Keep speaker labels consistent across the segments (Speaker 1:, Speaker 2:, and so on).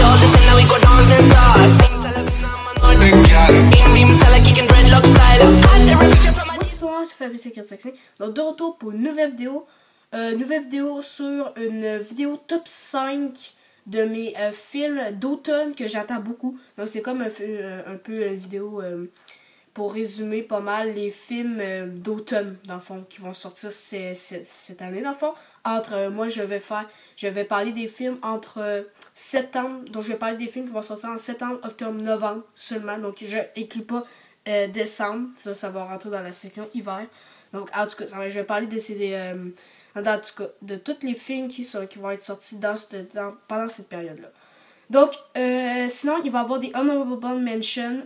Speaker 1: all the same, now we go dance and start. Sing Salavina, man, in beam, Salah kicking dreadlock style. And the reflection from
Speaker 2: Bonjour tout le monde, c'est Fabrice 455. Donc de retour pour une nouvelle vidéo sur une vidéo top 5 de mes films d'automne que j'attends beaucoup. Donc c'est comme un peu une vidéo pour résumer pas mal les films d'automne dans le fond qui vont sortir cette année dans le fond. Moi je vais parler des films entre septembre, donc je vais parler des films qui vont sortir en septembre, octobre, novembre seulement. Donc je n'inclus pas décembre, ça va rentrer dans la section hiver. Donc en tout cas, je vais parler de tous les films qui vont être sortis pendant cette période-là. Donc, sinon, il va y avoir des honorable mentions.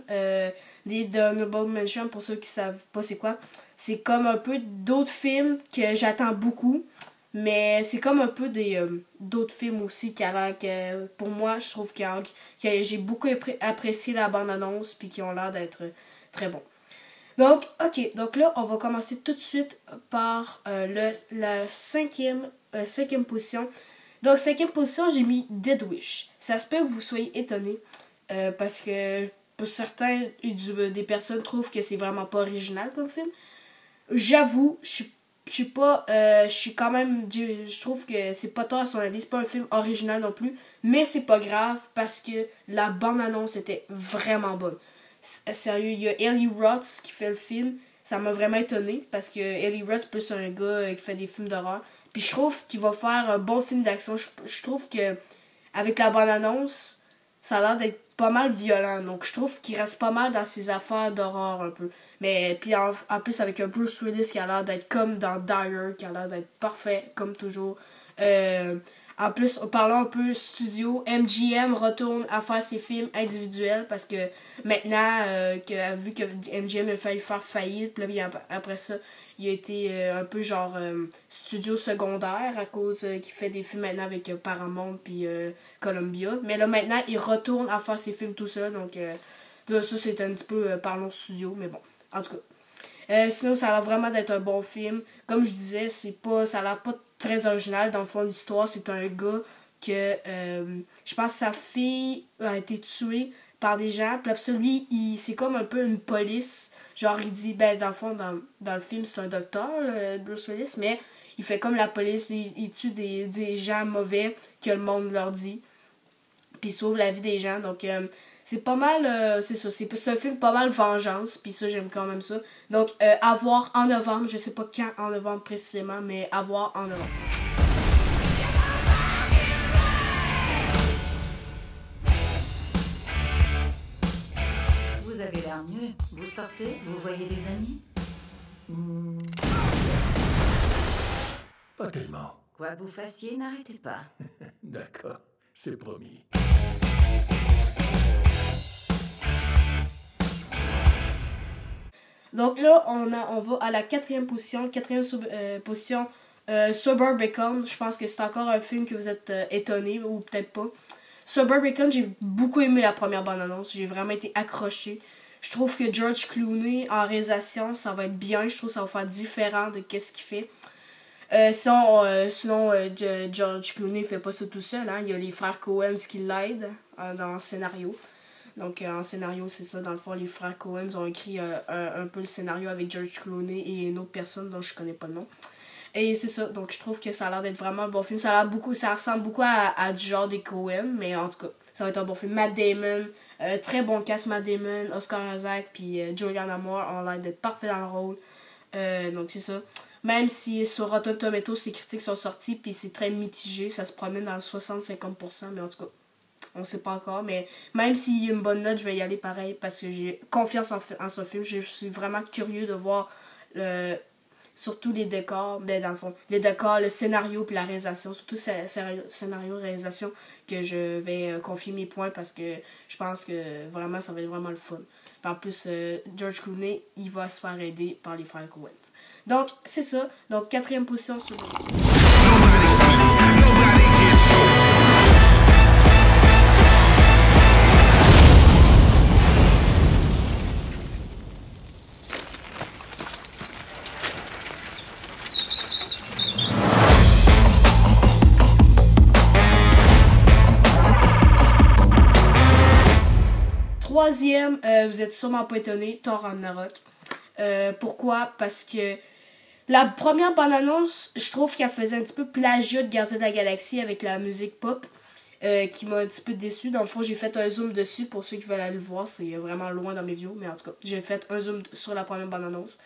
Speaker 2: Des honorable mentions, pour ceux qui savent pas c'est quoi. C'est comme un peu d'autres films que j'attends beaucoup. Mais c'est comme un peu d'autres films aussi qui a l'air que, pour moi, je trouve que j'ai beaucoup apprécié la bande-annonce puis qui ont l'air d'être très bons. Donc, ok. Donc là, on va commencer tout de suite par la cinquième position. Donc, cinquième position, j'ai mis Dead Wish. Ça se peut que vous soyez étonnés. Parce que pour certains, des personnes trouvent que c'est vraiment pas original comme film. J'avoue, je trouve que c'est pas tort à son avis. C'est pas un film original non plus. Mais c'est pas grave parce que la bande-annonce était vraiment bonne. Sérieux, il y a Eli Roth qui fait le film. Ça m'a vraiment étonné parce que Eli Roth c'est plus un gars qui fait des films d'horreur. Puis je trouve qu'il va faire un bon film d'action. Je trouve que avec la bande-annonce, ça a l'air d'être pas mal violent. Donc je trouve qu'il reste pas mal dans ses affaires d'horreur un peu. Mais puis en plus avec un Bruce Willis qui a l'air d'être comme dans Dire, qui a l'air d'être parfait comme toujours. En plus, parlant un peu studio, MGM retourne à faire ses films individuels parce que maintenant, vu que MGM a failli faire faillite, puis là, après ça, il a été un peu genre studio secondaire à cause qu'il fait des films maintenant avec Paramount puis Columbia. Mais là, maintenant, il retourne à faire ses films tout seul. Donc, ça, c'est un petit peu parlons studio, mais bon, en tout cas. Sinon, ça a l'air vraiment d'être un bon film. Comme je disais, ça a l'air pas très original. Dans le fond de l'histoire, c'est un gars que je pense que sa fille a été tuée par des gens. Puis après lui, c'est comme un peu une police. Genre, il dit, dans le fond, dans le film, c'est un docteur, Bruce Willis, mais il fait comme la police. Il tue des gens mauvais que le monde leur dit. Puis il sauve la vie des gens. Donc, c'est pas mal, c'est ça, c'est un film pas mal vengeance, puis ça, j'aime quand même ça. Donc, à voir en novembre, je sais pas quand en novembre précisément, mais à voir en novembre.
Speaker 3: Vous avez l'air mieux. Vous sortez, vous voyez des amis?
Speaker 4: Pas tellement.
Speaker 3: Quoi que vous fassiez, n'arrêtez pas.
Speaker 4: D'accord, c'est promis.
Speaker 2: Donc là, on va à la quatrième position. Position, Suburbicon. Je pense que c'est encore un film que vous êtes étonnés, ou peut-être pas. Suburbicon, j'ai beaucoup aimé la première bande-annonce. J'ai vraiment été accroché. Je trouve que George Clooney, en réalisation, ça va être bien. Je trouve que ça va faire différent de ce qu'il fait. Sinon, George Clooney fait pas ça tout seul. Hein. Il y a les frères Coen qui l'aident dans le scénario. Donc, en scénario, c'est ça. Dans le fond, les frères Coen ont écrit un peu le scénario avec George Clooney et une autre personne dont je connais pas le nom. Et c'est ça. Donc, je trouve que ça a l'air d'être vraiment un bon film. Ça ressemble beaucoup à du genre des Coen, mais en tout cas, ça va être un bon film. Matt Damon, très bon cast, Matt Damon, Oscar Isaac, puis Julianne Moore ont l'air d'être parfaits dans le rôle. Donc, c'est ça. Même si sur Rotten Tomatoes, les critiques sont sorties, puis c'est très mitigé, ça se promène dans le 60-50%, mais en tout cas, on sait pas encore, mais même s'il y a une bonne note, je vais y aller pareil parce que j'ai confiance en ce film. Je suis vraiment curieux de voir surtout les décors, dans le fond, les décors, le scénario puis la réalisation, surtout scénario, réalisation, que je vais confier mes points parce que je pense que vraiment ça va être vraiment le fun. Puis en plus, George Clooney, il va se faire aider par les frères Coen. Donc, c'est ça. Donc, quatrième position sur troisième, vous êtes sûrement pas étonné, Thor Ragnarok. Pourquoi? Parce que la première bande-annonce, je trouve qu'elle faisait un petit peu plagiat de Gardiens de la Galaxie avec la musique pop. Qui m'a un petit peu déçu. Dans le fond, j'ai fait un zoom dessus pour ceux qui veulent aller le voir. C'est vraiment loin dans mes vidéos, mais en tout cas, j'ai fait un zoom sur la première bande-annonce.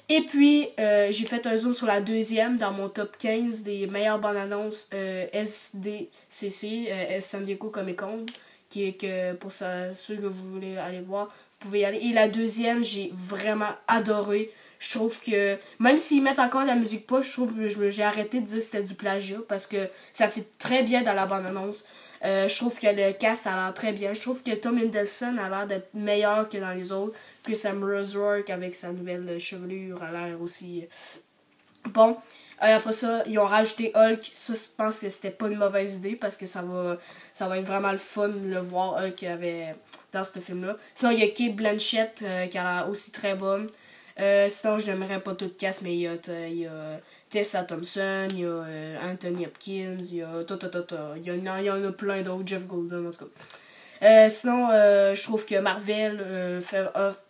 Speaker 2: Et puis, j'ai fait un zoom sur la deuxième dans mon top 15 des meilleures bandes-annonces SDCC, San Diego Comic Con, qui est que pour ceux que vous voulez aller voir, vous pouvez y aller. Et la deuxième, j'ai vraiment adoré. Je trouve que, même s'ils mettent encore la musique pop, je trouve que j'ai arrêté de dire que c'était du plagiat parce que ça fait très bien dans la bande-annonce. Je trouve que le cast a l'air très bien. Je trouve que Tom Hiddleston a l'air d'être meilleur que dans les autres. Puis Sam Rosework avec sa nouvelle chevelure a l'air aussi bon. Après ça, ils ont rajouté Hulk. Ça, je pense que c'était pas une mauvaise idée parce que ça va être vraiment le fun de le voir Hulk avait dans ce film-là. Sinon, il y a Kate Blanchett qui a l'air aussi très bonne. Sinon, je n'aimerais pas tout le cast, mais il y a Tessa Thompson, il y a Anthony Hopkins, il y a il y en a plein d'autres, Jeff Golden, en tout cas. Sinon, je trouve que Marvel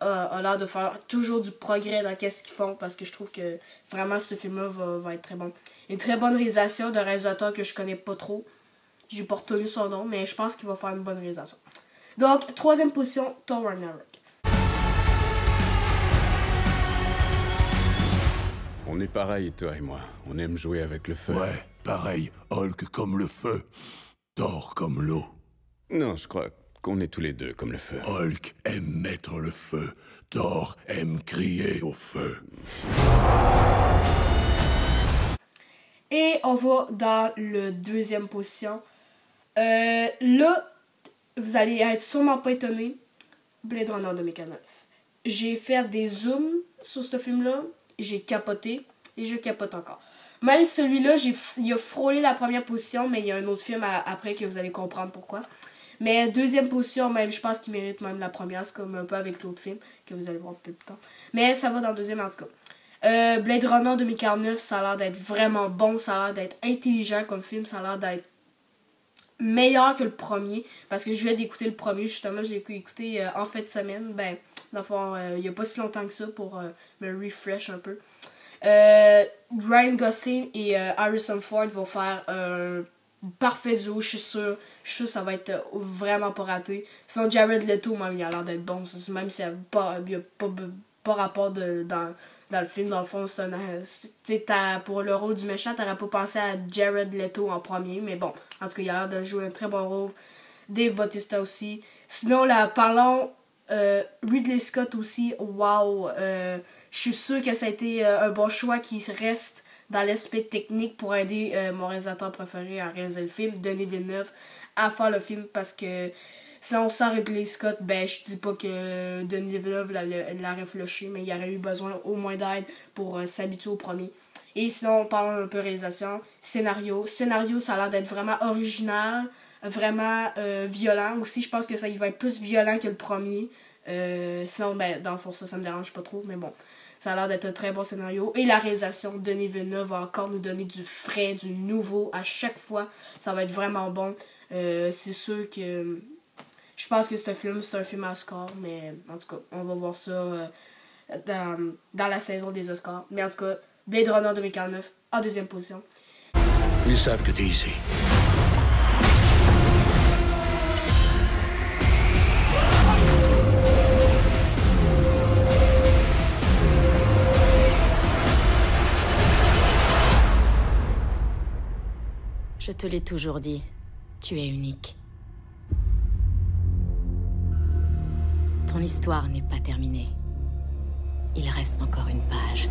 Speaker 2: a l'air de faire toujours du progrès dans ce qu'ils font parce que je trouve que vraiment ce film-là va être très bon. Une très bonne réalisation d'un réalisateur que je connais pas trop. J'ai pas retenu son nom, mais je pense qu'il va faire une bonne réalisation. Donc, troisième position, Thor Ragnarok.
Speaker 5: On est pareil, toi et moi. On aime jouer avec le feu.
Speaker 4: Ouais, pareil. Hulk comme le feu. Thor comme l'eau.
Speaker 5: Non, je crois qu'on est tous les deux comme le feu.
Speaker 4: Hulk aime mettre le feu. Thor aime crier au feu.
Speaker 2: Et on va dans le deuxième position. Là, vous allez être sûrement pas étonnés. Blade Runner 2049. J'ai fait des zooms sur ce film-là. J'ai capoté et je capote encore. Même celui-là, il a frôlé la première position, mais il y a un autre film après que vous allez comprendre pourquoi. Mais deuxième position, même, je pense qu'il mérite même la première. C'est comme un peu avec l'autre film que vous allez voir plus tard. Mais ça va dans le deuxième en tout cas. Blade Runner 2049, ça a l'air d'être vraiment bon, ça a l'air d'être intelligent comme film, ça a l'air d'être meilleur que le premier. Parce que je viens d'écouter le premier, justement, je l'ai écouté en fin de semaine. Ben, dans le fond, il n'y a pas si longtemps que ça pour me refresh un peu. Ryan Gosling et Harrison Ford vont faire un parfait duo, je suis sûr que ça va être vraiment pas raté. Sinon, Jared Leto, même, il a l'air d'être bon, même s'il n'y a pas rapport dans le film. Dans le fond, pour le rôle du méchant, t'aurais pas pensé à Jared Leto en premier, mais bon, en tout cas, il a l'air de jouer un très bon rôle. Dave Bautista aussi. Sinon, là, parlons Ridley Scott aussi, wow, je suis sûre que ça a été un bon choix qui reste dans l'aspect technique pour aider mon réalisateur préféré à réaliser le film, Denis Villeneuve, à faire le film parce que sinon sans Ridley Scott, ben je dis pas que Denis Villeneuve l'a réfléchi, mais il aurait eu besoin au moins d'aide pour s'habituer au premier. Et sinon, parlons un peu réalisation, scénario, ça a l'air d'être vraiment original, vraiment violent aussi. Je pense que ça il va être plus violent que le premier. Sinon, ben, dans le fond, ça me dérange pas trop, mais bon. Ça a l'air d'être un très bon scénario. Et la réalisation de Denis Villeneuve va encore nous donner du frais, du nouveau à chaque fois. Ça va être vraiment bon. C'est sûr que je pense que c'est un film à Oscar, mais en tout cas, on va voir ça dans la saison des Oscars. Mais en tout cas, Blade Runner 2049 en deuxième position.
Speaker 4: Ils savent que t'es ici.
Speaker 6: Je te l'ai toujours dit, tu es unique. Ton histoire n'est pas terminée. Il reste encore une page.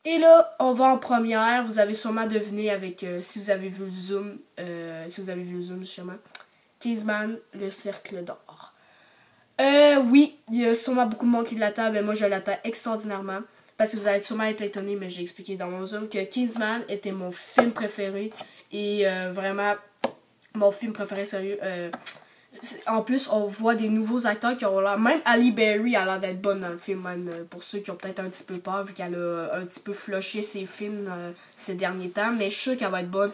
Speaker 2: Et là, on va en première. Vous avez sûrement deviné avec, si vous avez vu le zoom, justement, Kingsman, le cercle d'or. Oui, il y a sûrement beaucoup de monde qui l'attend, mais moi je l'attends extraordinairement. Parce que vous allez sûrement être étonnés, mais j'ai expliqué dans mon zoom que Kingsman était mon film préféré. Et vraiment, mon film préféré, sérieux. En plus, on voit des nouveaux acteurs qui ont l'air... Même Halle Berry a l'air d'être bonne dans le film, même pour ceux qui ont peut-être un petit peu peur, vu qu'elle a un petit peu flushé ses films ces derniers temps. Mais je suis sûr qu'elle va être bonne.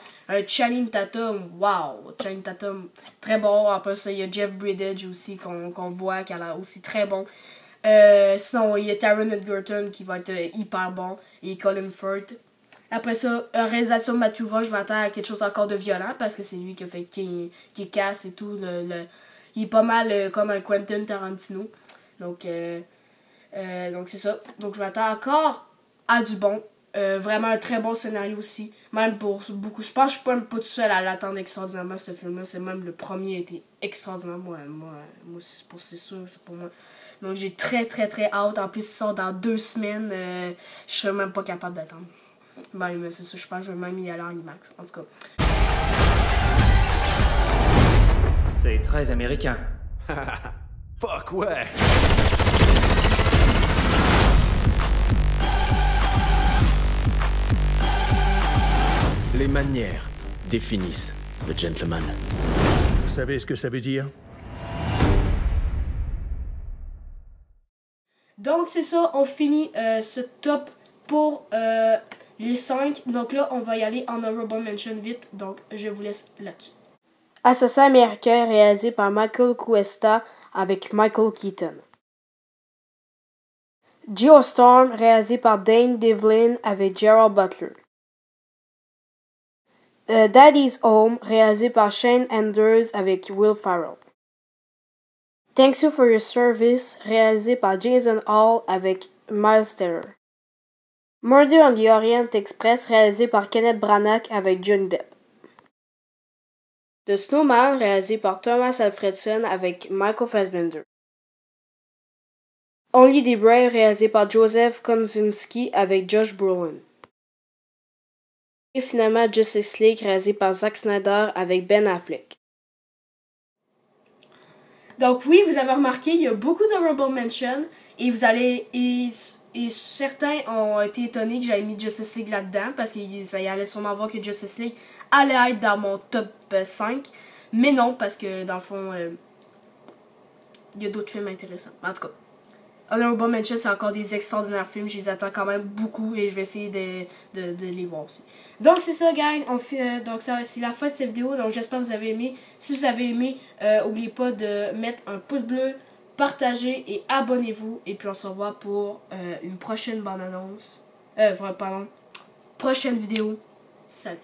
Speaker 2: Channing Tatum, wow! Channing Tatum, très bon. Après ça, il y a Jeff Bridges aussi, qu'on voit, qui a l'air aussi très bon. Sinon, il y a Taron Egerton, qui va être hyper bon. Et Colin Firth. Après ça, réalisation de Matthew Vaughn, je m'attends à quelque chose encore de violent parce que c'est lui qui a fait qui casse et tout. Il est pas mal comme un Quentin Tarantino. Donc c'est ça. Donc je m'attends encore à du bon. Vraiment un très bon scénario aussi. Même pour beaucoup. Je pense que je suis même pas tout seul à l'attendre extraordinairement ce film-là. C'est même le premier a été extraordinaire. Moi c'est sûr, c'est pour moi. Donc j'ai très très très hâte. En plus, il sort dans 2 semaines. Je serais même pas capable d'attendre. Ben, mais c'est ça, je pense que je vais même y aller en IMAX, en tout cas.
Speaker 7: C'est très américain.
Speaker 8: Fuck ouais!
Speaker 7: Les manières définissent le gentleman.
Speaker 8: Vous savez ce que ça veut dire?
Speaker 2: Donc c'est ça, on finit ce top pour les 5. Donc là, on va y aller en honorable mention vite. Donc je vous laisse là-dessus. Assassin américain réalisé par Michael Cuesta avec Michael Keaton. Geostorm réalisé par Dane Devlin avec Gerald Butler. Daddy's Home réalisé par Shane Anders avec Will Ferrell. Thanks You for Your Service réalisé par Jason Hall avec Miles Teller. Murder on the Orient Express réalisé par Kenneth Branagh avec Johnny Depp. The Snowman réalisé par Thomas Alfredson avec Michael Fassbender. Only the Brave réalisé par Joseph Kosinski avec Josh Brolin. Et finalement Justice League réalisé par Zack Snyder avec Ben Affleck. Donc oui, vous avez remarqué, il y a beaucoup d'honorable mention et vous allez et certains ont été étonnés que j'avais mis Justice League là-dedans parce qu'ils allaient sûrement voir que Justice League allait être dans mon top 5, mais non parce que dans le fond il y a d'autres films intéressants. En tout cas, honorable mention, c'est encore des extraordinaires films, je les attends quand même beaucoup et je vais essayer de les voir aussi. Donc c'est ça, gang, donc ça c'est la fin de cette vidéo, donc j'espère que vous avez aimé. Si vous avez aimé, n'oubliez pas de mettre un pouce bleu, partagez et abonnez-vous, et puis on se revoit pour une prochaine bande-annonce, prochaine vidéo. Salut.